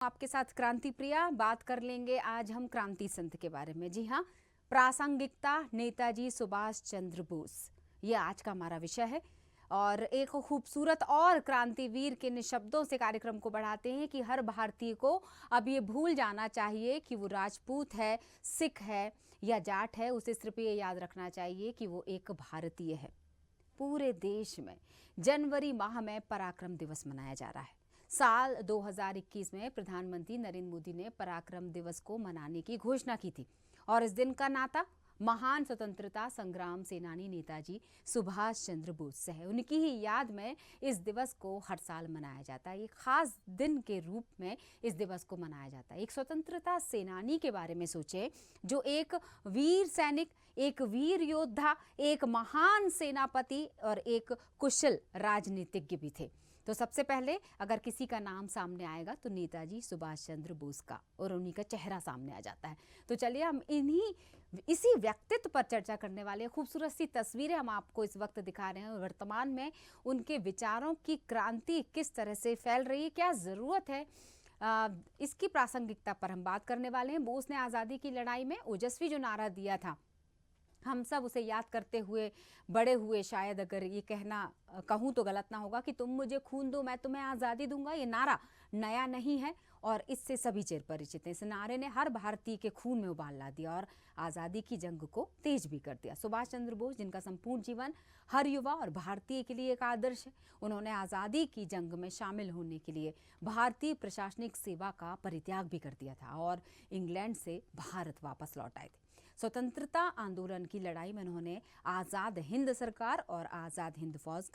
आपके साथ क्रांति प्रिया बात कर लेंगे। आज हम क्रांति संत के बारे में। जी हाँ, प्रासंगिकता नेताजी सुभाष चंद्र बोस, ये आज का हमारा विषय है। और एक खूबसूरत और क्रांतिवीर के निशब्दों से कार्यक्रम को बढ़ाते हैं कि हर भारतीय को अब ये भूल जाना चाहिए कि वो राजपूत है, सिख है या जाट है। उसे सिर्फ ये याद रखना चाहिए कि वो एक भारतीय है। पूरे देश में जनवरी माह में पराक्रम दिवस मनाया जा रहा है। साल 2021 में प्रधानमंत्री नरेंद्र मोदी ने पराक्रम दिवस को मनाने की घोषणा की थी और इस दिन का नाता महान स्वतंत्रता संग्राम सेनानी नेताजी सुभाष चंद्र बोस से है। उनकी ही याद में इस दिवस को हर साल मनाया जाता है। एक खास दिन के रूप में इस दिवस को मनाया जाता है। एक स्वतंत्रता सेनानी के बारे में सोचें जो एक वीर सैनिक, एक वीर योद्धा, एक महान सेनापति और एक कुशल राजनीतिज्ञ भी थे। तो सबसे पहले अगर किसी का नाम सामने आएगा तो नेताजी सुभाष चंद्र बोस का और उन्हीं का चेहरा सामने आ जाता है। तो चलिए हम इसी व्यक्तित्व पर चर्चा करने वाले हैं। खूबसूरत सी तस्वीरें हम आपको इस वक्त दिखा रहे हैं। वर्तमान में उनके विचारों की क्रांति किस तरह से फैल रही है, क्या ज़रूरत है, इसकी प्रासंगिकता पर हम बात करने वाले हैं। बोस ने आज़ादी की लड़ाई में ओजस्वी जो नारा दिया था, हम सब उसे याद करते हुए बड़े हुए। शायद अगर ये कहूँ तो गलत ना होगा कि तुम मुझे खून दो मैं तुम्हें आज़ादी दूंगा। ये नारा नया नहीं है और इससे सभी चिर परिचित हैं। इस नारे ने हर भारतीय के खून में उबाल ला दिया और आज़ादी की जंग को तेज भी कर दिया। सुभाष चंद्र बोस, जिनका संपूर्ण जीवन हर युवा और भारतीय के लिए एक आदर्श है, उन्होंने आज़ादी की जंग में शामिल होने के लिए भारतीय प्रशासनिक सेवा का परित्याग भी कर दिया था और इंग्लैंड से भारत वापस लौट आए थे। स्वतंत्रता आंदोलन की लड़ाई में उन्होंने आज़ाद हिंद सरकार और आज़ाद हिंद फौज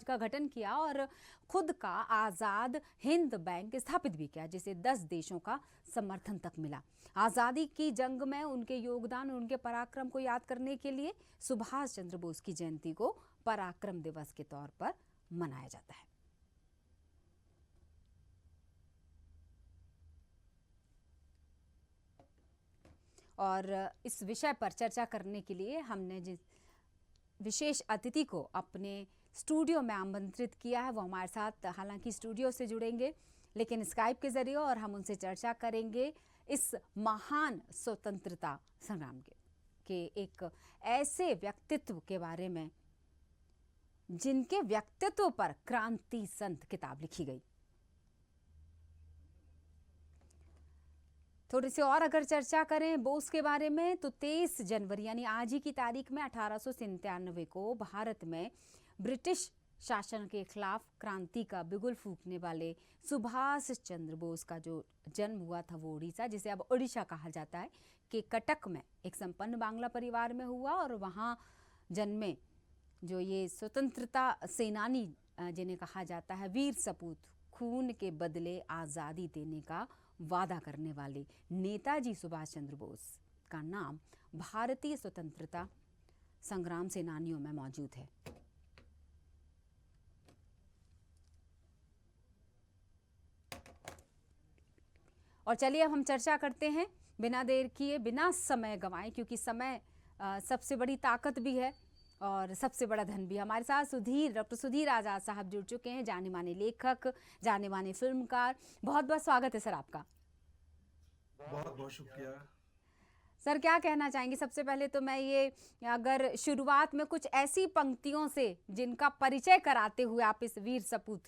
का गठन किया और खुद का आज़ाद हिंद बैंक स्थापित भी किया, जिसे 10 देशों का समर्थन तक मिला। आज़ादी की जंग में उनके योगदान और उनके पराक्रम को याद करने के लिए सुभाष चंद्र बोस की जयंती को पराक्रम दिवस के तौर पर मनाया जाता है। और इस विषय पर चर्चा करने के लिए हमने जिस विशेष अतिथि को अपने स्टूडियो में आमंत्रित किया है, वो हमारे साथ हालांकि स्टूडियो से जुड़ेंगे लेकिन स्काइप के जरिए, और हम उनसे चर्चा करेंगे इस महान स्वतंत्रता संग्राम के एक ऐसे व्यक्तित्व के बारे में जिनके व्यक्तित्व पर क्रांति संत किताब लिखी गई। थोड़ी सी और अगर चर्चा करें बोस के बारे में तो 23 जनवरी यानी आज ही की तारीख में 1897 को भारत में ब्रिटिश शासन के खिलाफ क्रांति का बिगुल फूंकने वाले सुभाष चंद्र बोस का जो जन्म हुआ था वो उड़ीसा, जिसे अब उड़ीसा कहा जाता है, कि कटक में एक संपन्न बांग्ला परिवार में हुआ और वहाँ जन्मे जो ये स्वतंत्रता सेनानी जिन्हें कहा जाता है वीर सपूत, खून के बदले आज़ादी देने का वादा करने वाले नेताजी सुभाष चंद्र बोस का नाम भारतीय स्वतंत्रता संग्राम सेनानियों में मौजूद है। और चलिए अब हम चर्चा करते हैं बिना देर किए, बिना समय गंवाए, क्योंकि समय सबसे बड़ी ताकत भी है और सबसे बड़ा धन भी। हमारे साथ डॉक्टर सुधीर आज़ाद साहब जुड़ चुके हैं, जाने माने लेखक, जाने माने फिल्मकार। बहुत बहुत स्वागत है सर आपका। बहुत बहुत शुक्रिया सर। क्या कहना चाहेंगे? सबसे पहले तो मैं ये अगर शुरुआत में कुछ ऐसी पंक्तियों से जिनका परिचय कराते हुए आप इस वीर सपूत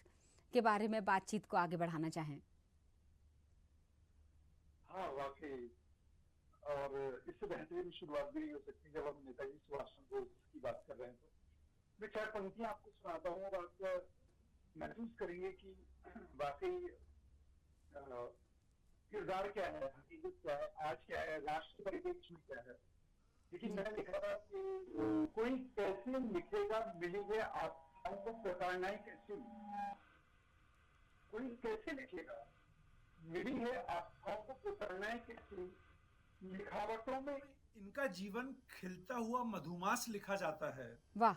के बारे में बातचीत को आगे बढ़ाना चाहें। हाँ वाकई, और इससे बेहतरीन शुरुआत भी नहीं हो सकती जब हम नेताजी सुभाष चंद्र बोस की बात कर रहे हैं। तो मैं 4 पंक्तियां आपको सुनाता हूँ और आप महसूस करेंगे कि वाकई किरदार क्या है, हकीकत क्या है, आज क्या है, राष्ट्र परिप्रेक्ष्य में क्या है। लेकिन मैंने लिखा था कि कोई कैसे लिखेगा मिली है आत्माओं को प्रताड़नाएं कैसे, कोई कैसे लिखेगा मिली है आत्माओं को प्रताड़नाएं कैसे, लिखावटों में इनका जीवन खिलता हुआ मधुमास लिखा जाता है। वाह।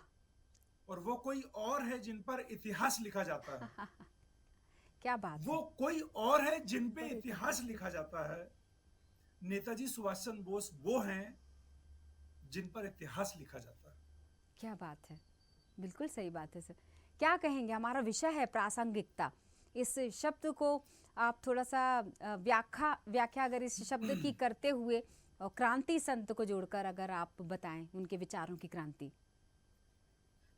और वो कोई और है जिन पर इतिहास लिखा जाता है। क्या बात वो है। कोई और है जिन पे इतिहास लिखा जाता है। नेताजी सुभाष चंद्र बोस वो हैं जिन पर इतिहास लिखा जाता है। क्या बात है, बिल्कुल सही बात है सर। क्या कहेंगे? हमारा विषय है प्रासंगिकता, इस शब्द को आप थोड़ा सा व्याख्या अगर इस शब्द की करते हुए और क्रांति संत को जोड़कर अगर आप बताएं उनके विचारों की क्रांति।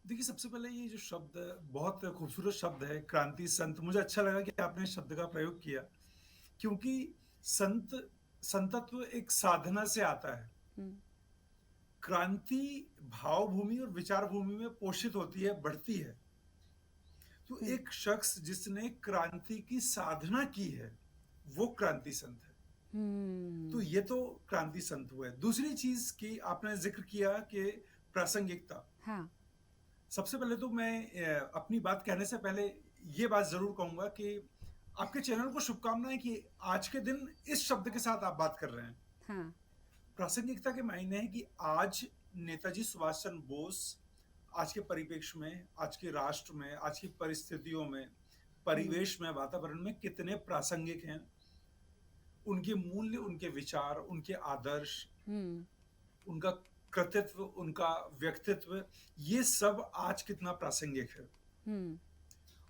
देखिए, सबसे पहले ये जो शब्द बहुत खूबसूरत शब्द है, क्रांति संत। मुझे अच्छा लगा कि आपने इस शब्द का प्रयोग किया, क्योंकि संतत्व एक साधना से आता है। हम्म, क्रांति भावभूमि और विचार भूमि में पोषित होती है, बढ़ती है। तो एक शख्स जिसने क्रांति की साधना की है, वो क्रांति संत है। तो ये तो क्रांति संत हुए। दूसरी चीज की आपने जिक्र किया कि प्रासंगिकता। हाँ, सबसे पहले तो मैं अपनी बात कहने से पहले ये बात जरूर कहूंगा कि आपके चैनल को शुभकामनाएं कि आज के दिन इस शब्द के साथ आप बात कर रहे हैं। हाँ, प्रासंगिकता के मायने है कि आज नेताजी सुभाष चंद्र बोस आज के परिप्रेक्ष्य में, आज के राष्ट्र में, आज की परिस्थितियों में, परिवेश में, वातावरण में कितने प्रासंगिक हैं। उनके मूल्य, उनके विचार, उनके आदर्श, उनका कृतित्व, उनका व्यक्तित्व, ये सब आज कितना प्रासंगिक है।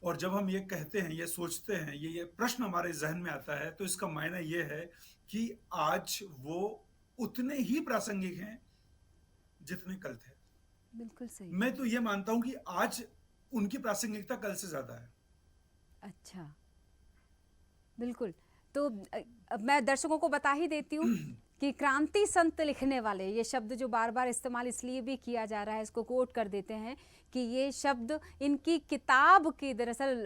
और जब हम ये कहते हैं, ये सोचते हैं, ये प्रश्न हमारे जहन में आता है, तो इसका मायना ये है कि आज वो उतने ही प्रासंगिक हैं जितने कल थे। बिल्कुल सही। मैं तो ये मानता हूं कि आज उनकी प्रासंगिकता कल से ज्यादा है। अच्छा, बिल्कुल। तो अब मैं दर्शकों को बता ही देती हूँ कि क्रांति संत लिखने वाले, ये शब्द जो बार बार इस्तेमाल इसलिए भी किया जा रहा है, इसको कोट कर देते हैं कि ये शब्द इनकी किताब की दरअसल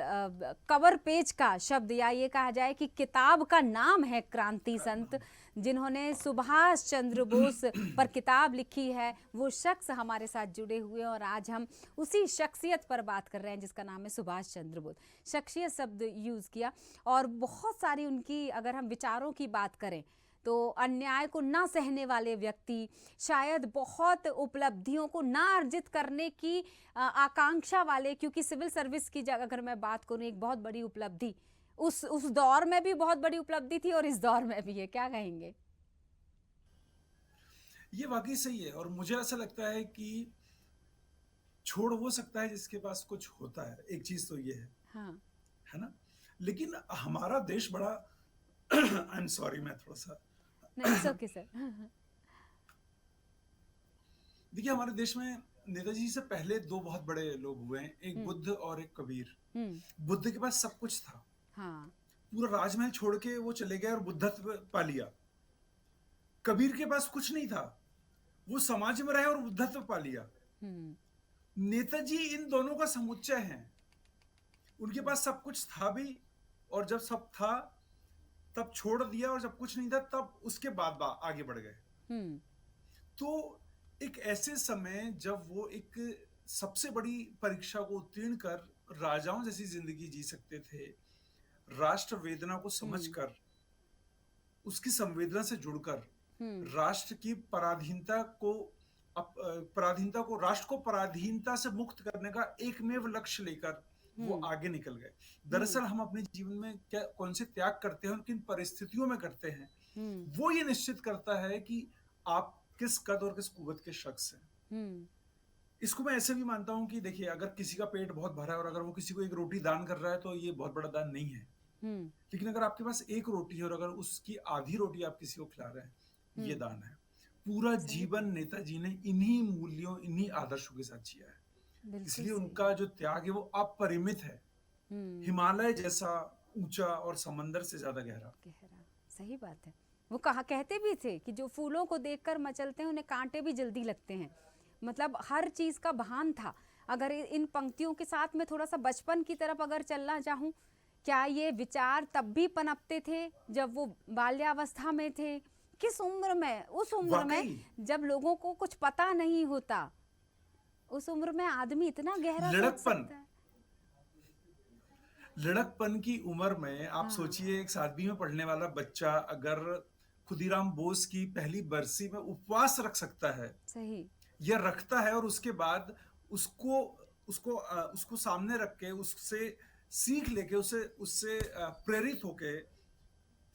कवर पेज का शब्द, या ये कहा जाए कि किताब का नाम है क्रांति संत। जिन्होंने सुभाष चंद्र बोस पर किताब लिखी है, वो शख्स हमारे साथ जुड़े हुए हैं और आज हम उसी शख्सियत पर बात कर रहे हैं जिसका नाम है सुभाष चंद्र बोस। शख्सियत शब्द यूज़ किया, और बहुत सारी उनकी अगर हम विचारों की बात करें तो अन्याय को ना सहने वाले व्यक्ति, शायद बहुत उपलब्धियों को ना अर्जित करने की आकांक्षा वाले, क्योंकि सिविल सर्विस की जगह अगर मैं बात करूँ, एक बहुत बड़ी उपलब्धि उस दौर में भी बहुत बड़ी उपलब्धि थी और इस दौर में भी है। क्या कहेंगे? ये वाकई सही है, और मुझे ऐसा लगता है कि छोड़ हो सकता है जिसके पास कुछ होता है, एक चीज तो ये है। हाँ, है ना? लेकिन हमारा देश बड़ा आई एम सॉरी, मैं थोड़ा सा नहीं, ओके सर। देखिए, हमारे देश में नेताजी से पहले दो बहुत बड़े लोग हुए हैं, एक बुद्ध और एक कबीर। बुद्ध के पास सब कुछ था। हाँ, पूरा राजमहल छोड़ के वो चले गए और बुद्धत्व पा लिया। कबीर के पास कुछ नहीं था, वो समाज में रहे और बुद्धत्व पा लिया। नेताजी इन दोनों का समुच्चय है। उनके पास सब कुछ था भी, और जब सब था तब छोड़ दिया, और जब कुछ नहीं था तब उसके बाद आगे बढ़ गए। तो एक ऐसे समय जब वो एक सबसे बड़ी परीक्षा को उत्तीर्ण कर राजाओं जैसी जिंदगी जी सकते थे, राष्ट्र वेदना को समझकर, उसकी संवेदना से जुड़कर, राष्ट्र की पराधीनता को राष्ट्र को पराधीनता से मुक्त करने का एकमेव लक्ष्य लेकर वो आगे निकल गए। दरअसल हम अपने जीवन में क्या कौन से त्याग करते हैं और किन परिस्थितियों में करते हैं, वो ये निश्चित करता है कि आप किस कद और किस कुवत के शख्स हैं। इसको मैं ऐसे भी मानता हूं कि देखिए, अगर किसी का पेट बहुत भरा है और अगर वो किसी को एक रोटी दान कर रहा है तो ये बहुत बड़ा दान नहीं है। लेकिन अगर आपके पास एक रोटी है और अगर उसकी आधी रोटी आप किसी को खिला रहे हैं, ये दान है। पूरा जीवन नेताजी ने इन्हीं मूल्यों, इन्हीं आदर्शों के साथ जिया है, इसलिए उनका जो त्याग है वो अपरिमित है, हिमालय जैसा ऊंचा और समंदर से ज्यादा गहरा। सही बात है। वो कहते भी थे कि जो फूलों को देखकर मचलते हैं उन्हें कांटे भी जल्दी लगते हैं। मतलब हर चीज का भान था। अगर इन पंक्तियों के साथ में थोड़ा सा बचपन की तरफ अगर चलना चाहूँ, क्या ये विचार तब भी पनपते थे जब वो बाल्यावस्था में थे? किस उम्र में? उस उम्र में जब लोगों को कुछ पता नहीं होता, उस उम्र में आदमी इतना गहरा लड़कपन की उम्र में आप सोचिए, एक 7वीं में पढ़ने वाला बच्चा अगर खुदीराम बोस की पहली बरसी में उपवास रख सकता है, सही, या रखता है, और उसके बाद उसको सामने रख के उससे सीख लेके उससे प्रेरित होके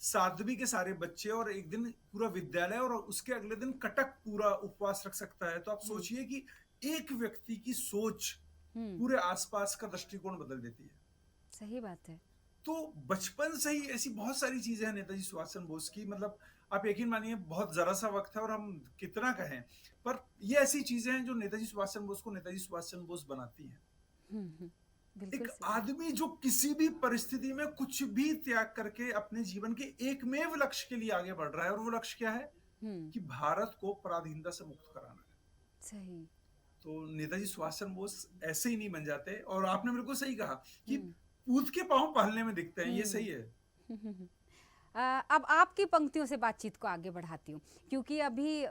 7वीं के सारे बच्चे और एक दिन पूरा विद्यालय और उसके अगले दिन कटक पूरा उपवास रख सकता है, तो आप सोचिए कि एक व्यक्ति की सोच पूरे आसपास का दृष्टिकोण बदल देती है। सही बात है। तो बचपन से ही ऐसी बहुत सारी चीजें हैं नेताजी सुभाष चंद्र बोस की, मतलब आप यकीन मानिए बहुत जरा सा वक्त है और हम कितना कहें, पर ये ऐसी चीजें हैं जो नेताजी सुभाष चंद्र बोस को नेताजी सुभाष चंद्र बोस बनाती हैं। बिल्कुल एक सही। आदमी जो किसी भी परिस्थिति में कुछ भी त्याग करके अपने जीवन के एकमेव लक्ष्य के लिए आगे बढ़ रहा है, और वो लक्ष्य क्या है कि भारत को पराधीनता से मुक्त कराना है। सही। तो नेताजी सुभाष चंद्र बोस ऐसे ही नहीं बन जाते। और आपने बिल्कुल सही कहा कि पूत के पांव पहलने में दिखते हैं, ये सही है। अब आपकी पंक्तियों से बातचीत को आगे बढ़ाती हूँ, क्योंकि अभी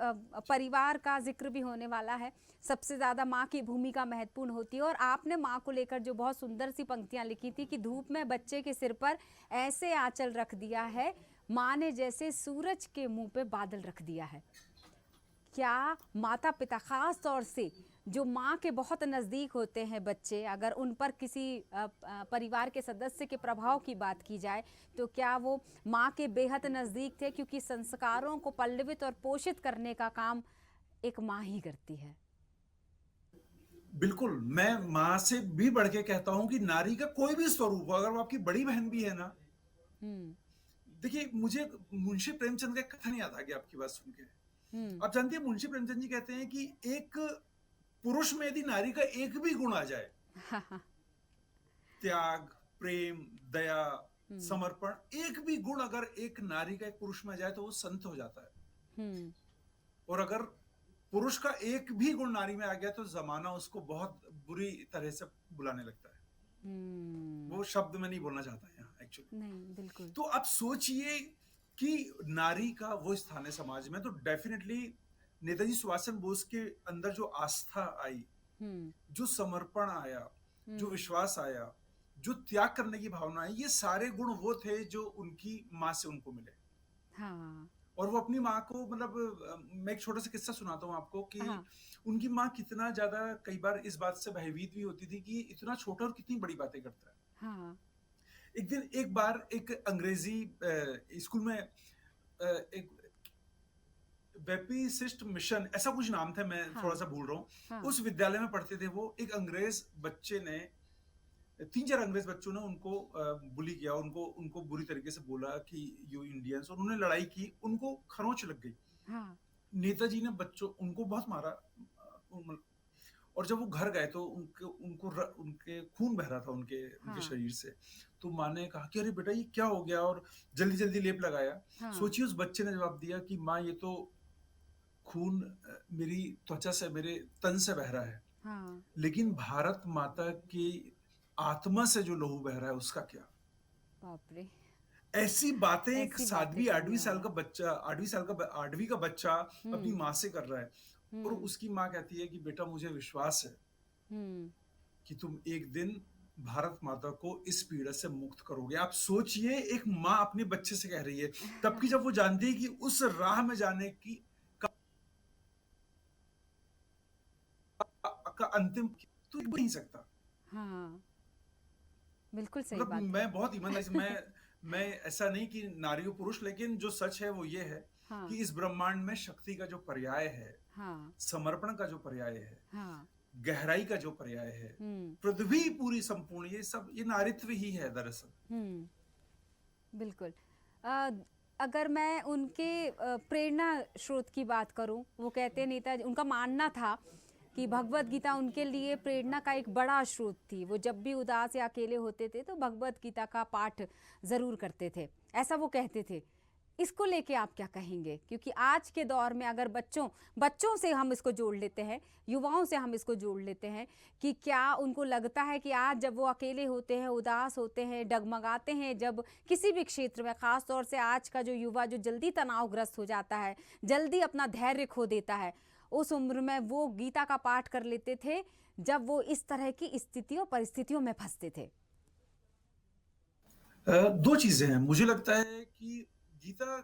परिवार का जिक्र भी होने वाला है। सबसे ज़्यादा माँ की भूमिका महत्वपूर्ण होती है, और आपने माँ को लेकर जो बहुत सुंदर सी पंक्तियाँ लिखी थी कि धूप में बच्चे के सिर पर ऐसे आंचल रख दिया है, माँ ने जैसे सूरज के मुंह पे बादल रख दिया है। क्या माता पिता, खास तौर से जो माँ के बहुत नज़दीक होते हैं बच्चे, अगर उन पर किसी परिवार के सदस्य के प्रभाव की बात की जाए, तो क्या वो माँ के बेहद नज़दीक थे? क्योंकि संस्कारों को पल्लवित और पोषित करने का काम एक माँ ही करती है। बिल्कुल, मैं माँ से भी बढ़ के कहता हूं कि नारी का कोई भी स्वरूप हो, अगर वो आपकी बड़ी बहन भी है ना। देखिए, मुझे मुंशी प्रेमचंद का कथन याद आ गया आपकी बात सुन के। आप जानती है, मुंशी प्रेमचंद जी कहते हैं कि एक पुरुष में यदि नारी का एक भी गुण आ जाए, त्याग, प्रेम, दया, समर्पण, एक भी गुण अगर एक नारी का एक पुरुष में आ जाए तो वो संत हो जाता है। और अगर पुरुष का एक भी गुण नारी में आ गया तो जमाना उसको बहुत बुरी तरह से बुलाने लगता है। वो शब्द मैं नहीं बोलना चाहता यहाँ एक्चुअली। नहीं, बिल्कुल। तो आप सोचिए कि नारी का वो स्थान है समाज में, तो डेफिनेटली नेताजी सुभाष चंद्र बोस के अंदर जो आस्था आई, जो समर्पण आया, जो विश्वास आया, जो त्याग करने की भावना आई, ये सारे गुण वो थे जो उनकी माँ से उनको मिले। हाँ। और वो अपनी माँ को, मतलब मैं एक छोटा सा किस्सा सुनाता हूँ आपको कि उनकी माँ कितना ज्यादा कई बार इस बात से भयभीत भी होती थी कि इतना छोटा और कितनी बड़ी बातें करता है। हाँ। एक बार एक अंग्रेजी स्कूल में एक वेपिसिस्ट मिशन, ऐसा कुछ नाम था, मैं थोड़ा सा भूल रहा हूँ। उस विद्यालय में पढ़ते थे वो। एक अंग्रेज बच्चे ने, 3-4 अंग्रेज बच्चों ने उनको बुली किया, उनको बुरी तरीके से बोला कि यू इंडियंस, और उन्होंने लड़ाई की, उनको खरोंच लग गई। नेताजी ने उनको बहुत मारा। और जब वो घर गए तो उनके खून बह रहा था उनके शरीर से। तो माँ ने कहा कि अरे बेटा ये क्या हो गया, और जल्दी जल्दी लेप लगाया। सोचिए उस बच्चे ने जवाब दिया कि माँ ये तो खून मेरी त्वचा से, मेरे तन से बह रहा है, लेकिन भारत माता की आत्मा से जो लहू बह रहा है उसका क्या। बाप रे। ऐसी बातें एक 8वीं का बच्चा अपनी माँ से कर रहा है, और उसकी माँ कहती है कि बेटा मुझे विश्वास है कि तुम एक दिन भारत माता को इस पीड़ा से मुक्त करोगे। आप सोचिए, एक माँ अपने बच्चे से कह रही है, तब की जब वो जानती है कि उस राह में जाने की का अंतिम तो नहीं सकता। बिल्कुल सही बात है। मैं बहुत ईमानदारी, मैं ऐसा नहीं कि नारी और पुरुष, लेकिन जो सच है वो ये है कि इस ब्रह्मांड में शक्ति का जो पर्याय है, समर्पण का जो पर्याय है, गहराई का जो पर्याय है, पृथ्वी पूरी संपूर्ण, ये सब ये नारीत्व ही है दरअसल। बिल्कुल। अगर मैं उनके प्रेरणा स्रोत की बात करूं, वो कहते हैं नेताजी, उनका मानना था कि भगवत गीता उनके लिए प्रेरणा का एक बड़ा स्रोत थी। वो जब भी उदास या अकेले होते थे तो भगवत गीता का पाठ ज़रूर करते थे, ऐसा वो कहते थे। इसको लेके आप क्या कहेंगे? क्योंकि आज के दौर में अगर बच्चों से हम इसको जोड़ लेते हैं, युवाओं से हम इसको जोड़ लेते हैं, कि क्या उनको लगता है कि आज जब वो अकेले होते हैं, उदास होते हैं, डगमगाते हैं, जब किसी भी क्षेत्र में, ख़ास तौर से आज का जो युवा जो जल्दी तनावग्रस्त हो जाता है, जल्दी अपना धैर्य खो देता है, उस उम्र में वो गीता का पाठ कर लेते थे जब वो इस तरह की स्थितियों परिस्थितियों में फंसते थे? दो चीजें हैं। मुझे लगता है कि गीता,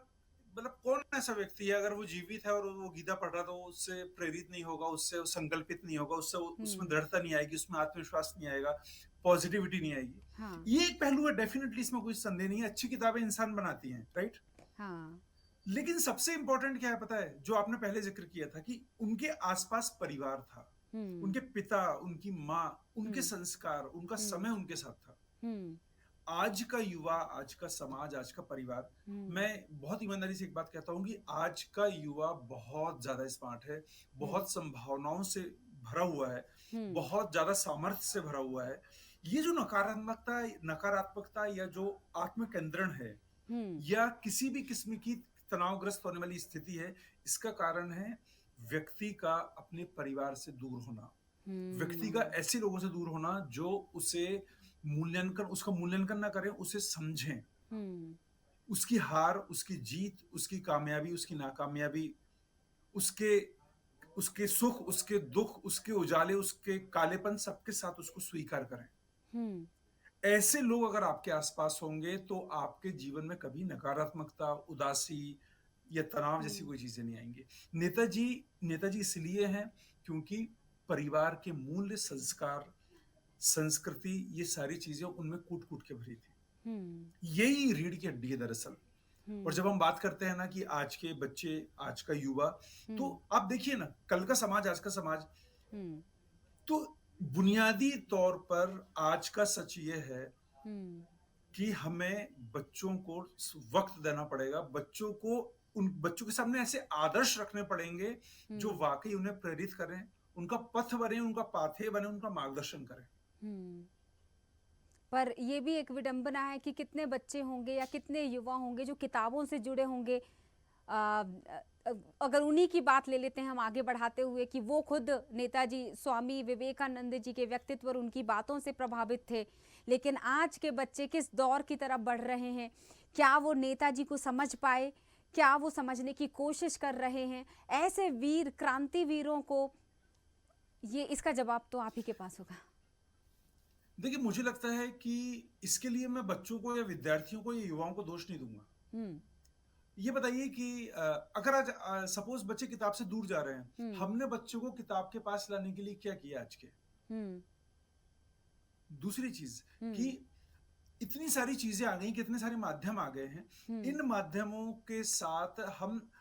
मतलब कौन ऐसा व्यक्ति है अगर वो जीवित है और वो गीता पढ़ रहा, तो उससे प्रेरित नहीं होगा, उससे संकल्पित नहीं होगा, उसमें दृढ़ता नहीं आएगी, उसमें आत्मविश्वास नहीं आएगा, पॉजिटिविटी नहीं आएगी। ये एक पहलू है, डेफिनेटली, इसमें कोई संदेह नहीं है। अच्छी किताबें इंसान बनाती हैं, राइट। लेकिन सबसे इंपॉर्टेंट क्या है पता है, जो आपने पहले जिक्र किया था कि उनके आसपास परिवार था, उनके पिता, उनकी माँ, उनके संस्कार, उनका समय उनके साथ था। आज का युवा, आज का समाज, आज का परिवार, मैं बहुत ईमानदारी से एक बात कहता हूँ कि आज का युवा बहुत ज्यादा स्मार्ट है, बहुत संभावनाओं से भरा हुआ है, बहुत ज्यादा सामर्थ्य से भरा हुआ है। ये जो नकारात्मकता या जो आत्मकेंद्रण है या किसी भी किस्म की तनावग्रस्त होने वाली स्थिति है, इसका कारण है व्यक्ति का अपने परिवार से दूर होना, व्यक्ति का ऐसे लोगों से दूर होना जो उसका मूल्यांकन ना करें, उसे समझें, उसकी हार, उसकी जीत, उसकी कामयाबी, उसकी नाकामयाबी, उसके उसके सुख, उसके दुख, उसके उजाले, उसके कालेपन, सबके साथ उसको स्वीकार करें। ऐसे लोग अगर आपके आसपास होंगे तो आपके जीवन में कभी नकारात्मकता, उदासी या तनाव जैसी कोई चीजें नहीं आएंगी। नेताजी इसलिए हैं क्योंकि परिवार के मूल्य, संस्कार, संस्कृति, ये सारी चीजें उनमें कूट-कूट के भरी थी। यही रीढ़ की हड्डी है दरअसल। और जब हम बात करते हैं ना कि आज के बच्चे, आज का युवा, तो आप देखिए ना, कल का समाज, आज का समाज, तो बुनियादी तौर पर आज का सच ये है कि हमें बच्चों को वक्त देना पड़ेगा, उन बच्चों के सामने ऐसे आदर्श रखने पड़ेंगे जो वाकई उन्हें प्रेरित करें, उनका पथ बने, उनका पाथेय बने, उनका मार्गदर्शन करें। पर ये भी एक विडंबना है कि कितने बच्चे होंगे या कितने युवा होंगे जो किताबों से जुड़े होंगे। अगर उन्हीं की बात ले लेते हैं हम आगे बढ़ाते हुए कि वो खुद नेताजी स्वामी विवेकानंद जी के व्यक्तित्व और उनकी बातों से प्रभावित थे, लेकिन आज के बच्चे किस दौर की तरफ बढ़ रहे हैं, क्या वो नेताजी को समझ पाए, क्या वो समझने की कोशिश कर रहे हैं? ऐसे वीर, क्रांति वीरों को ये इसका जवाब तो आप ही के पास होगा। देखिए, मुझे लगता है कि इसके लिए मैं बच्चों को या विद्यार्थियों को या युवाओं को दोष नहीं दूंगा। ये बताइए कि अगर आज सपोज बच्चे किताब से दूर जा रहे हैं, हमने बच्चों को किताब के पास लाने के लिए क्या किया आज के? दूसरी चीज कि इतनी सारी चीजें आ गई, कितने सारे माध्यम आ गए हैं, इन माध्यमों के साथ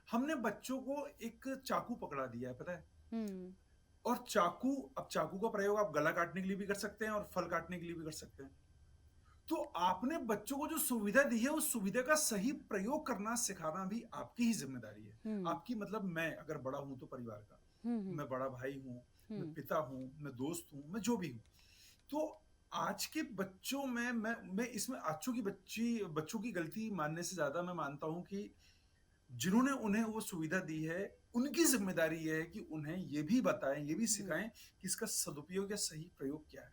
हमने बच्चों को एक चाकू पकड़ा दिया है, पता है? और चाकू का प्रयोग आप गला काटने के लिए भी कर सकते हैं और फल काटने के लिए भी कर सकते हैं। तो आपने बच्चों को जो सुविधा दी है, उस सुविधा का सही प्रयोग करना सिखाना भी आपकी ही जिम्मेदारी है। आपकी, मतलब मैं अगर बड़ा हूं तो परिवार का, मैं बड़ा भाई हूं, मैं पिता हूं, मैं दोस्त हूं, मैं जो भी हूं। तो आज के बच्चों में मैं इसमें बच्चों की गलती मानने से ज्यादा मैं मानता हूं कि जिन्होंने उन्हें वो सुविधा दी है, उनकी जिम्मेदारी है कि उन्हें ये भी बताएं, ये भी सिखाएं कि इसका सदुपयोग या सही प्रयोग क्या है।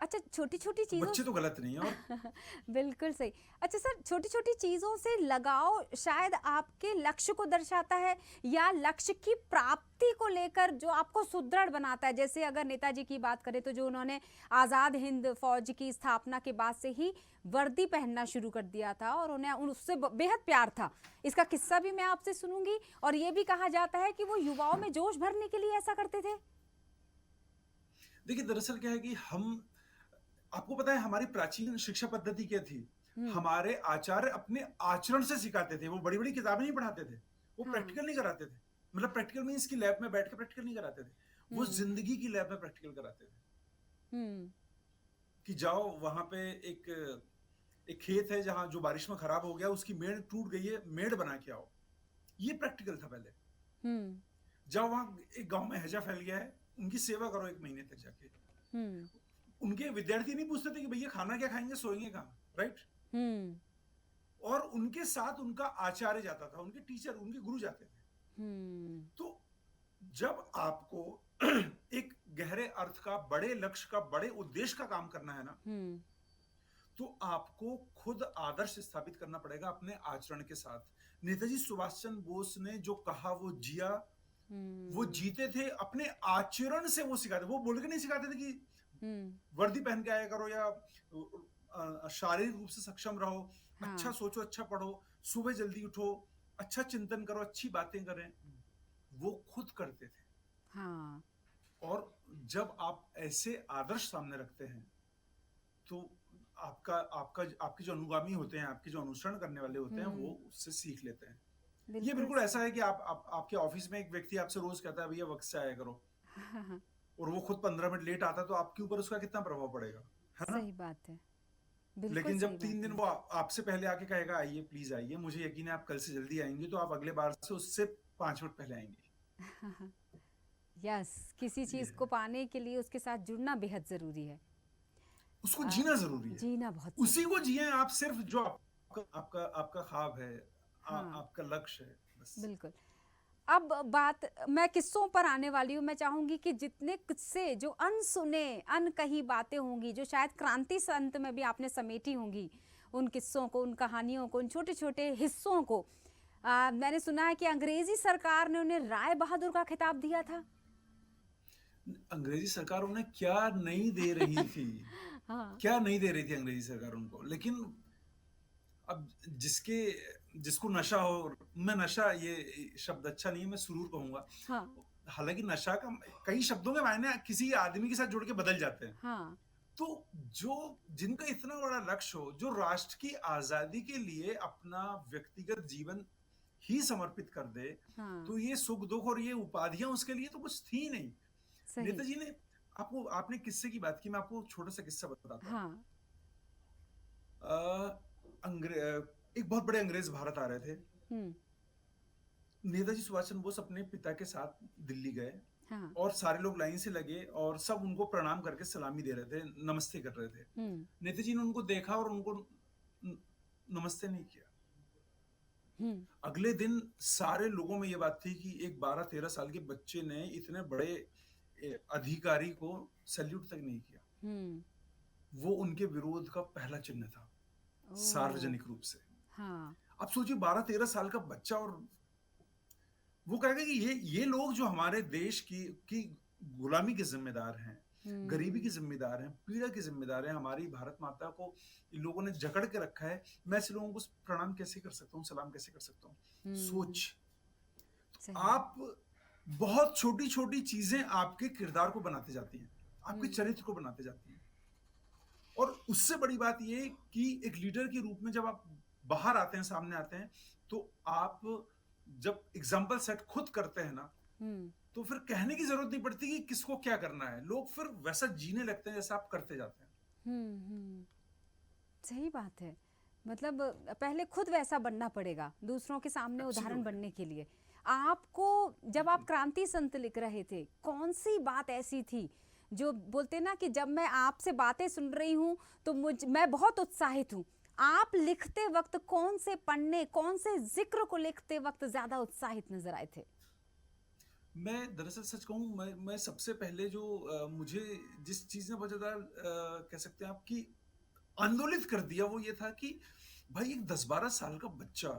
अच्छा, छोटी छोटी चीजों, बच्चे तो गलत नहीं है और बिल्कुल सही। अच्छा सर, छोटी छोटी चीजों से लगाव शायद आपके लक्ष्य को दर्शाता है या लक्ष्य की प्राप्ति को लेकर जो आपको सुदृढ़ बनाता है। जैसे अगर नेताजी की बात करें तो जो उन्होंने आज़ाद हिंद फौज की स्थापना के बाद से ही वर्दी पहनना शुरू कर दिया था और उन्हें उससे बेहद प्यार था। इसका किस्सा भी मैं आपसे सुनूंगी। और ये भी कहा जाता है कि वो युवाओं में जोश भरने के लिए ऐसा करते थे। देखिए, दरअसल क्या है कि आपको पता है हमारी प्राचीन शिक्षा पद्धति क्या थी? हमारे आचार्य अपने आचरण से सिखाते थे। वो बड़ी बड़ी किताबें नहीं पढ़ाते थे, वो प्रैक्टिकल नहीं कराते थे। मतलब प्रैक्टिकल मींस की लैब में बैठ के प्रैक्टिकल नहीं कराते थे, वो जिंदगी की लैब में प्रैक्टिकल कराते थे। कि जाओ वहां पे एक खेत है जहां जो बारिश में खराब हो गया, उसकी मेड़ टूट गई है, मेड़ बना के आओ। ये प्रैक्टिकल था पहले। जाओ वहां एक गांव में हैजा फैल गया है, उनकी सेवा करो 1 महीने तक जाके। उनके विद्यार्थी नहीं पूछते थे कि भैया खाना क्या खाएंगे, सोएंगे कहाँ, राइट? और उनके साथ उनका आचार्य जाता था, उनके टीचर, उनके गुरु जाते थे। तो जब आपको एक गहरे अर्थ का, बड़े लक्ष्य का, बड़े उद्देश्य का काम करना है ना, तो आपको खुद आदर्श स्थापित करना पड़ेगा अपने आचरण के साथ। नेताजी सुभाष चंद्र बोस ने जो कहा वो जिया, वो जीते थे, अपने आचरण से वो सिखाते। वो बोल के नहीं सिखाते थे कि वर्दी पहन के आया करो या शारीरिक रूप से सक्षम रहो, अच्छा सोचो, अच्छा पढ़ो, सुबह जल्दी उठो, अच्छा चिंतन करो, अच्छी बातें करें। वो खुद करते थे। और जब आप ऐसे आदर्श सामने रखते हैं तो आपके जो अनुगामी होते हैं, आपके जो अनुसरण करने वाले होते हैं, वो उससे सीख लेते हैं। ये बिल्कुल ऐसा है कि आपके ऑफिस में एक व्यक्ति आपसे रोज कहता है भैया वक्त से आया करो, और वो खुद 15 मिनट लेट आता, तो आपके ऊपर उसका कितना प्रभाव पड़ेगा? है ना? सही बात है, बिल्कुल लेकिन जब सही 3 बात दिन है। वो आपसे पहले आके कहेगा आइए प्लीज आइए, मुझे यकीन है आप कल से जल्दी आएंगे, तो आप अगले बार से उससे 5 मिनट पहले आएंगे। यस, किसी ये चीज है, को पाने के लिए उसके साथ जुड़ना बेहद जरूरी है। उसको आ, जीना जरूरी है। जीना बहुत उसी जरूरी को है। जिए आप, सिर्फ जो आपका आपका आपका ख्वाब है, हाँ, आपका लक्ष्य है, बस। बिल्कुल। अब बात मैं किस्सों पर आने वाली हूँ। मैं चाहूंगी कि जितने किस्से जो अनसुने अनकही बातें होंगी, जो शायद क्रांति संत में भी आपने समेटी होंगी, उन किस्सों को, उन कहानियों को, उन छोटे छोटे हिस्सों को। मैंने सुना है कि अंग्रेजी सरकार ने उन्हें राय बहादुर का खिताब दिया था। अंग्रेजी सरकार उन्हें क्या नहीं दे रही थी, हाँ। क्या नहीं दे रही थी अंग्रेजी सरकार उनको। लेकिन अब जिसके जिसको नशा हो, मैं नशा ये शब्द अच्छा नहीं है, मैं सुरूर कहूंगा। हाँ। हालांकि नशा का कई शब्दों के मायने किसी आदमी के साथ जुड़ के बदल जाते हैं। हाँ। तो जो जिनका इतना बड़ा लक्ष्य हो, जो राष्ट्र की आजादी के लिए अपना व्यक्तिगत जीवन ही समर्पित कर दे, हाँ। तो ये सुख दुख और ये उपाधियां उसके लिए तो कुछ थी नहीं। सही। नेताजी ने आपने किस्से की बात की, मैं आपको छोटा सा किस्सा बताता हूँ। हाँ। एक बहुत बड़े अंग्रेज भारत आ रहे थे। हम्म। नेताजी सुभाष चंद्र बोस अपने पिता के साथ दिल्ली गए, हाँ। और सारे लोग लाइन से लगे और सब उनको प्रणाम करके सलामी दे रहे थे, नमस्ते कर रहे थे। हम्म। नेताजी ने उनको देखा और उनको नमस्ते नहीं किया। हम्म। अगले दिन सारे लोगों में ये बात थी कि एक 12-13 साल के बच्चे ने इतने बड़े अधिकारी को सैल्यूट तक नहीं किया। हम्म। वो उनके विरोध का पहला चिन्ह था, ओ। सार्वजनिक रूप से। हाँ। अब सोचिए 12-13 साल का बच्चा, और वो कहेगा कि ये लोग जो हमारे देश की गुलामी के जिम्मेदार हैं, गरीबी के जिम्मेदार हैं, पीड़ा के जिम्मेदार हैं, हमारी भारत माता को इन लोगों ने जकड़ के रखा है, मैं ऐसे लोगों को प्रणाम कैसे कर सकता हूँ, सलाम कैसे कर सकता हूँ। सोच, सही। आप बहुत छोटी छोटी चीजें आपके किरदार को बनाते जाती हैं, आपके चरित्र को बनाते जाती हैं। और उससे बड़ी बात ये कि एक लीडर के रूप में जब आप बाहर आते हैं, सामने आते हैं, तो आप जब एग्जाम्पल सेट खुद करते हैं ना, तो फिर कहने की जरूरत नहीं पड़ती कि किसको क्या करना है, लोग फिर वैसा जीने लगते हैं जैसा आप करते जाते हैं। सही बात है। मतलब पहले खुद वैसा बनना पड़ेगा दूसरों के सामने उदाहरण Absolutely. बनने के लिए। आपको जब आप क्रांति संत लिख रहे थे, कौन सी बात ऐसी थी जो बोलते ना कि जब मैं आपसे बातें सुन रही हूँ तो मैं बहुत उत्साहित हूँ। आप लिखते वक्त कौन से पन्ने, कौन से जिक्र को लिखते वक्त ज्यादा उत्साहित नजर आए थे? मैं दरअसल सच कहूँ, मैं सबसे पहले जो मुझे जिस चीज ने बहुत ज्यादा कह सकते हैं आप कि आंदोलित कर दिया, वो ये था कि भाई एक 10-12 साल का बच्चा,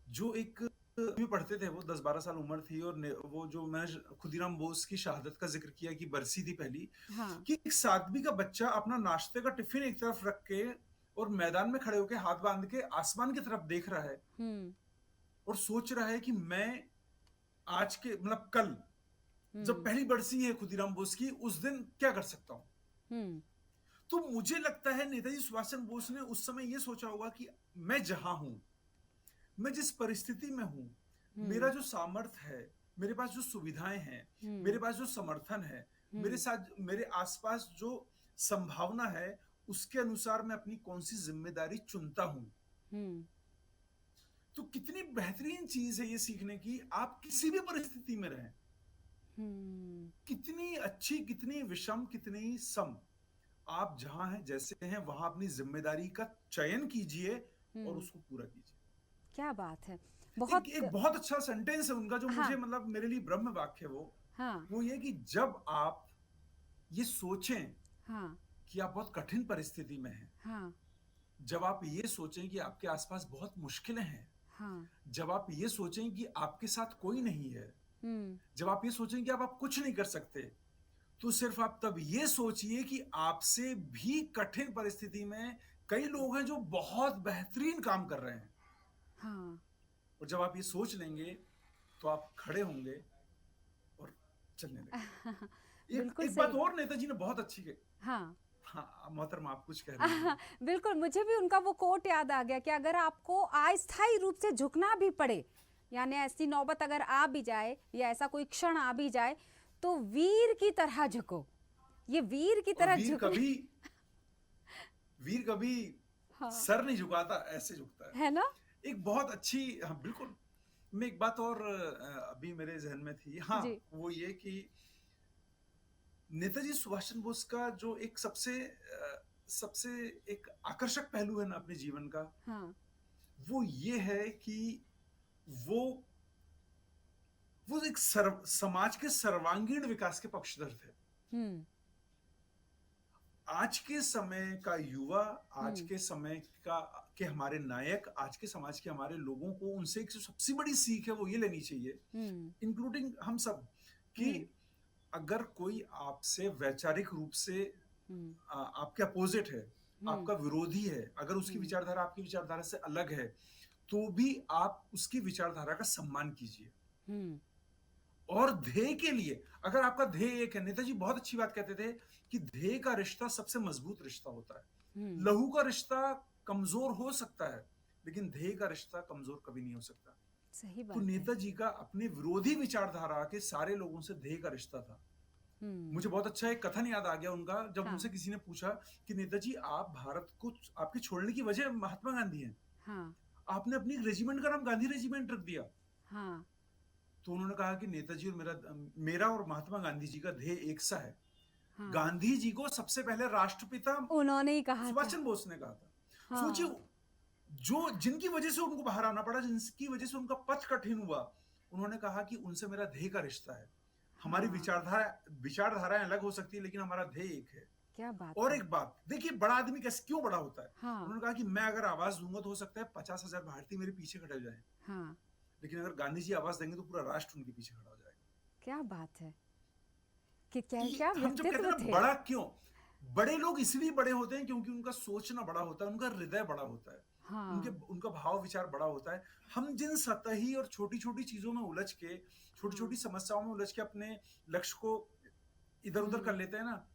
जो एक में पढ़ते थे, वो 10-12 साल उम्र थी, और वो जो मैंने खुदीराम बोस की शहादत का जिक्र किया कि बरसी थी पहली, हाँ। कि एक 7वीं का बच्चा अपना नाश्ते का टिफिन एक तरफ रख के और मैदान में खड़े होकर हाथ बांध के आसमान की तरफ देख रहा है और सोच रहा है कि मैं आज के मतलब कल जब पहली बरसी है खुदीराम बोस की, उस दिन क्या कर सकता हूं। तो मुझे लगता है नेताजी सुभाष चंद्र बोस ने उस समय ये सोचा होगा कि मैं जहां हूं, मैं जिस परिस्थिति में हूं, मेरा जो सामर्थ्य है, मेरे पास जो सुविधाएं हैं, मेरे पास जो समर्थन है, मेरे साथ मेरे आसपास जो संभावना है, उसके अनुसार मैं अपनी कौन सी जिम्मेदारी चुनता हूं। तो कितनी बेहतरीन चीज है ये सीखने की, आप किसी भी परिस्थिति में रहें, कितनी अच्छी, कितनी विषम, कितनी सम, आप जहां हैं, जैसे हैं, वहां अपनी जिम्मेदारी का चयन कीजिए और उसको पूरा कीजिए। क्या बात है। बहुत एक बहुत अच्छा सेंटेंस है उनका, जो हाँ। मुझे मतलब मेरे लिए ब्रह्म वाक्य है वो। हाँ। वो ये कि जब आप ये सोचें हाँ। कि आप बहुत कठिन परिस्थिति में हैं, हाँ। जब आप ये सोचें कि आपके आसपास बहुत मुश्किलें हैं, हाँ। जब आप ये सोचें कि आपके साथ कोई नहीं है, जब आप ये सोचें कि आप कुछ नहीं कर सकते, तो सिर्फ आप तब ये सोचिए कि आपसे भी कठिन परिस्थिति में कई लोग हैं जो बहुत बेहतरीन काम कर रहे हैं। हाँ। और जब आप ये सोच लेंगे तो आप खड़े होंगे और चलने लगेंगे। एक बात और नेताजी ने बहुत अच्छी कही। हाँ। हाँ मोहतरमा, आप कुछ कह रही हैं। बिल्कुल, मुझे भी उनका वो कोट याद आ गया कि अगर आपको अस्थायी रूप से झुकना भी पड़े, यानी ऐसी नौबत अगर आ भी जाए या ऐसा कोई क्षण आ भी जाए, तो वीर की तरह झुको। ये वीर की और तरह वीर झुक कभी हाँ, सर नहीं झुकाता, ऐसे झुकता है। है ना? एक बहुत अच्छी, हाँ बिल्कुल। मैं एक बात और अभी मेरे जहन में थी, हाँ, जी। वो ये कि नेताजी सुभाष चंद्र बोस का जो एक सबसे एक आकर्षक पहलू है ना अपने जीवन का, हाँ। वो ये है कि वो वो एक समाज के सर्वांगीण विकास के पक्षधर थे। हुँ, आज के समय का युवा, आज हुँ, के समय का के हमारे नायक, आज के समाज के हमारे लोगों को उनसे एक जो सबसे बड़ी सीख है वो ये लेनी चाहिए, हुँ, इंक्लूडिंग हम सब, कि हुँ, अगर कोई आपसे वैचारिक रूप से हुँ, आपके अपोजिट है, हुँ, आपका विरोधी है, अगर उसकी हुँ, विचारधारा आपकी विचारधारा से अलग है, तो भी आप उसकी विचारधारा का सम्मान कीजिए। हुँ, और ध्येय के लिए, अगर आपका ध्येय एक है, नेताजी बहुत अच्छी बात कहते थे कि ध्येय का रिश्ता सबसे मजबूत रिश्ता होता है। हुँ, लहू का रिश्ता कमजोर हो सकता है, लेकिन ध्येय का रिश्ता कमजोर कभी नहीं हो सकता। सही तो बात है। नेताजी का अपने विरोधी विचारधारा के सारे लोगों से ध्येय का रिश्ता था। हुँ, मुझे बहुत अच्छा एक कथन याद आ गया उनका, जब हाँ, उनसे किसी ने पूछा कि नेताजी, आप भारत को, आपके छोड़ने की वजह महात्मा गांधी हैं, हाँ, आपने अपनी रेजिमेंट का नाम गांधी रेजिमेंट रख दिया। हाँ, तो उन्होंने कहा कि नेताजी और मेरा मेरा और महात्मा गांधी जी का ध्येय एक सा है। हाँ, गांधी जी को सबसे पहले राष्ट्रपिता उन्होंने ही कहा सुभाष था। चंद्र बोस ने कहा था। सोचिए, हाँ, जो जिनकी वजह से उनको बाहर आना पड़ा, जिनकी वजह से उनका पथ कठिन हुआ, उन्होंने कहा कि उनसे मेरा ध्येय का रिश्ता है। हमारी हाँ, विचारधाराएं अलग हो सकती है, लेकिन हमारा ध्येय एक है। क्या बात और है। एक बात देखिए, बड़ा आदमी कैसे क्यों बड़ा होता है? हाँ, उन्होंने कहा कि मैं अगर आवाज दूंगा तो हो सकता है 50,000 भारतीय मेरे पीछे खड़े हो जाएं, हाँ, लेकिन अगर गांधी जी आवाज देंगे तो पूरा राष्ट्र उनके पीछे खड़ा हो जाएगा। क्या बात है कि क्या कि क्या हम जब कहते व्यक्तित्व हैं ना थे। बड़ा क्यों, बड़े लोग इसलिए बड़े होते हैं क्योंकि उनका सोचना बड़ा होता है, उनका हृदय बड़ा होता है, उनके हाँ, उनका भाव विचार बड़ा होता है। हम जिन सतही और छोटी छोटी चीजों में उलझ के, छोटी हाँ, छोटी समस्याओं में उलझ के अपने लक्ष्य को इधर उधर कर हुँ, लेते हैं ना,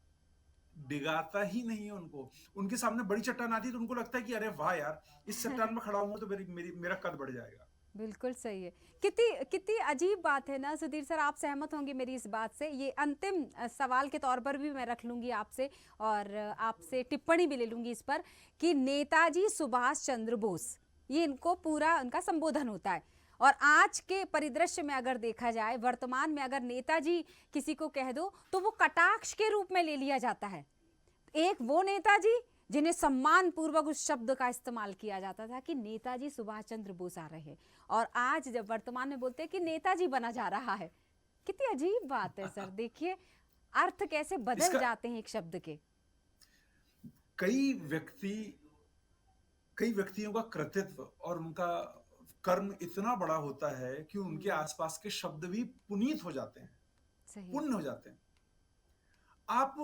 डिगाता ही नहीं है उनको। उनके सामने बड़ी चट्टान आती है तो उनको लगता है कि अरे वाह यार, इस चट्टान में खड़ा हूं तो मेरा कद बढ़ जाएगा। बिल्कुल सही है। कितनी कितनी अजीब बात है ना सुधीर सर, आप सहमत होंगे मेरी इस बात से। ये अंतिम सवाल के तौर पर भी मैं रख लूंगी आपसे, और आपसे टिप्पणी भी ले लूंगी इस पर, कि नेताजी सुभाष चंद्र बोस, ये इनको पूरा उनका संबोधन होता है। और आज के परिदृश्य में अगर देखा जाए, वर्तमान में अगर नेताजी किसी को कह दो तो वो कटाक्ष के रूप में ले लिया जाता है। एक वो नेताजी जिन्हें सम्मान पूर्वक उस शब्द का इस्तेमाल किया जाता था कि नेताजी सुभाष चंद्र बोस आ रहे हैं, और आज जब वर्तमान में बोलते हैं कि नेताजी बना जा रहा है। कितनी अजीब बात है सर, देखिए अर्थ कैसे बदल इसका जाते हैं एक शब्द के। कई व्यक्ति कई व्यक्तियों का कृतित्व और उनका कर्म इतना बड़ा होता है कि उनके हम्म, आसपास के शब्द भी पुनीत हो जाते हैं, सही। पुण्य हो जाते हैं। आप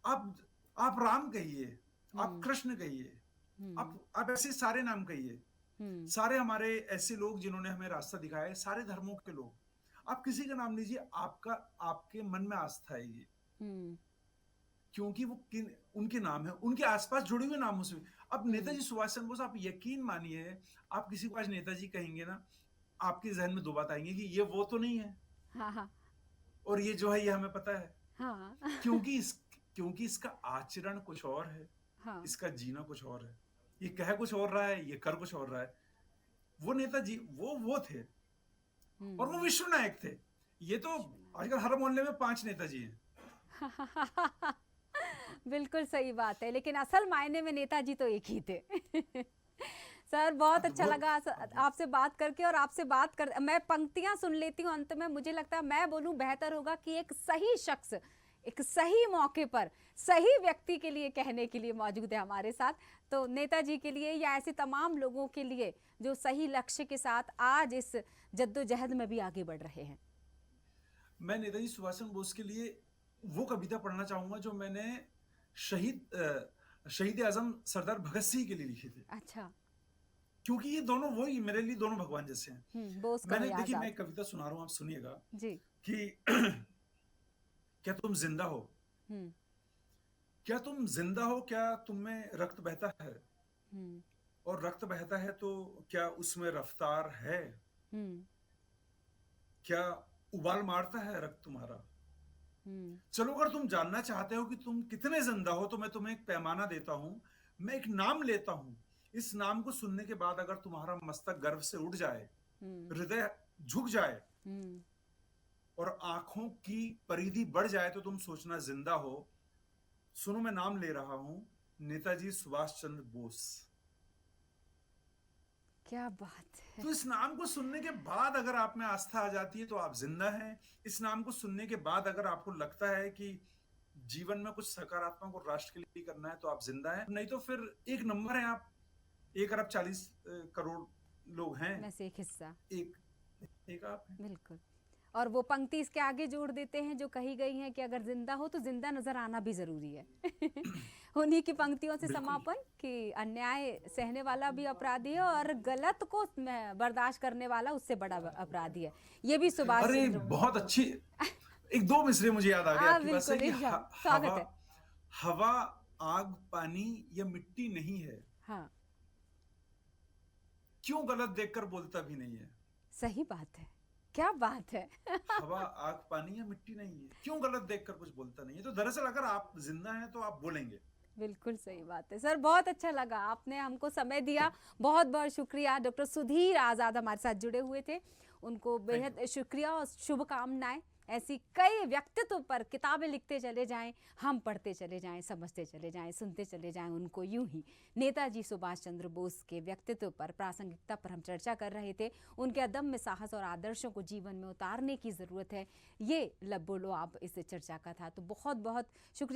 आप आप राम कहिए, आप हम्म, कृष्ण कहिए, हम्म, आप ऐसे सारे नाम कहिए, हम्म, सारे हमारे ऐसे लोग जिन्होंने हमें रास्ता दिखाया है, सारे धर्मों के लोग, आप किसी का नाम लीजिए, आपका आपके मन में आस्था आएगी, हम्म, क्योंकि वो उनके नाम है, उनके आसपास जुड़े हुए नामों से। अब हम्म, नेताजी सुभाष चंद्र बोस, आप यकीन मानिए, आप किसी को आज नेताजी कहेंगे ना, आपके जहन में दो बात आएंगी कि ये वो तो नहीं है, हाँ, हाँ, और ये जो है ये हमें पता है। हाँ, क्योंकि क्योंकि इसका आचरण कुछ और है, हाँ, इसका जीना कुछ और है, ये कह कुछ और रहा है, ये कर कुछ और रहा है। वो नेताजी वो थे, और वो हम्म। विश्व नायक थे। ये तो आजकल हर मोहल्ले में 5 नेताजी हैं। बिल्कुल सही बात है, लेकिन असल मायने में नेताजी तो एक ही थे। सर बहुत अच्छा अद्भुत, लगा अद्भुत। आपसे बात करके, और आपसे बात कर मैं पंक्तियां सुन लेती हूँ अंत में, मुझे लगता है मैं बोलूं बेहतर होगा कि एक सही शख्स एक सही मौके पर सही व्यक्ति के लिए कहने के लिए मौजूद है हमारे साथ। तो नेताजी के लिए या ऐसे तमाम लोगों के लिए जो सही लक्ष्य के साथ आज इस जद्दोजहद में भी आगे बढ़ रहे हैं। मैं नेताजी सुभाष चंद्र बोस के लिए वो कविता पढ़ना चाहूंगा जो मैंने शहीद आजम सरदार भगत सिंह के लिए लिखी थी, अच्छा। क्योंकि ये दोनों वही मेरे लिए दोनों भगवान जैसे हैं। बोस कहो मैंने या देखिए, मैं आजाद। एक कविता सुना रहा हूं, आप सुनिएगा जी। कि क्या तुम जिंदा हो, हम्म, क्या तुम जिंदा हो, क्या तुम में रक्त बहता है, हम्म, और रक्त बहता है तो क्या उसमें रफ्तार है, हम्म, क्या उबाल मारता है रक्त तुम्हारा, चलो अगर तुम जानना चाहते हो कि तुम कितने जिंदा हो तो मैं तुम्हें एक पैमाना देता हूं, मैं एक नाम लेता हूं। इस नाम को सुनने के बाद अगर तुम्हारा मस्तक गर्व से उठ जाए, हृदय झुक जाए और आंखों की परिधि बढ़ जाए तो तुम सोचना जिंदा हो। सुनो, मैं नाम ले रहा हूं, नेताजी सुभाष चंद्र बोस। क्या बात है। तो इस नाम को सुनने के बाद अगर आप में आस्था आ जाती है तो आप जिंदा हैं। इस नाम को सुनने के बाद अगर आपको लगता है कि जीवन में कुछ सकारात्मक और राष्ट्र के लिए करना है तो आप जिंदा हैं। नहीं तो फिर एक नंबर है आप। 1 अरब 40 करोड़ लोग हैं, में से एक हिस्सा एक आप हैं। बिल्कुल। और वो पंक्ति इसके आगे जोड़ देते हैं जो कही गई है कि अगर जिंदा हो तो जिंदा नजर आना भी जरूरी है। उन्हीं की पंक्तियों से समापन कि अन्याय सहने वाला भी अपराधी है और गलत को बर्दाश्त करने वाला उससे बड़ा अपराधी है। ये भी सुभाष अरे चंद्र बोस। बहुत अच्छी, 1-2 मिसरे मुझे याद आ गए आपकी बात से कि स्वागत है। हवा, आग, पानी या मिट्टी नहीं है। हाँ, क्यों गलत देखकर बोलता भी नहीं है। सही बात है, क्या बात है। हवा, आग, पानी या मिट्टी नहीं है, क्यों गलत देखकर कुछ बोलता नहीं है। तो दरअसल अगर आप जिंदा हैं तो आप बोलेंगे। बिल्कुल सही बात है सर, बहुत अच्छा लगा, आपने हमको समय दिया, बहुत बहुत शुक्रिया। डॉक्टर सुधीर आजाद हमारे साथ जुड़े हुए थे, उनको बेहद शुक्रिया और शुभकामनाएं। ऐसी कई व्यक्तित्व पर किताबें लिखते चले जाएं, हम पढ़ते चले जाएं, समझते चले जाएं, सुनते चले जाएं उनको। यूं ही नेताजी सुभाष चंद्र बोस के व्यक्तित्व पर, प्रासंगिकता पर हम चर्चा कर रहे थे। उनके अदम्य साहस और आदर्शों को जीवन में उतारने की ज़रूरत है, ये लबो लुआब इस चर्चा का था। तो बहुत बहुत शुक्रिया।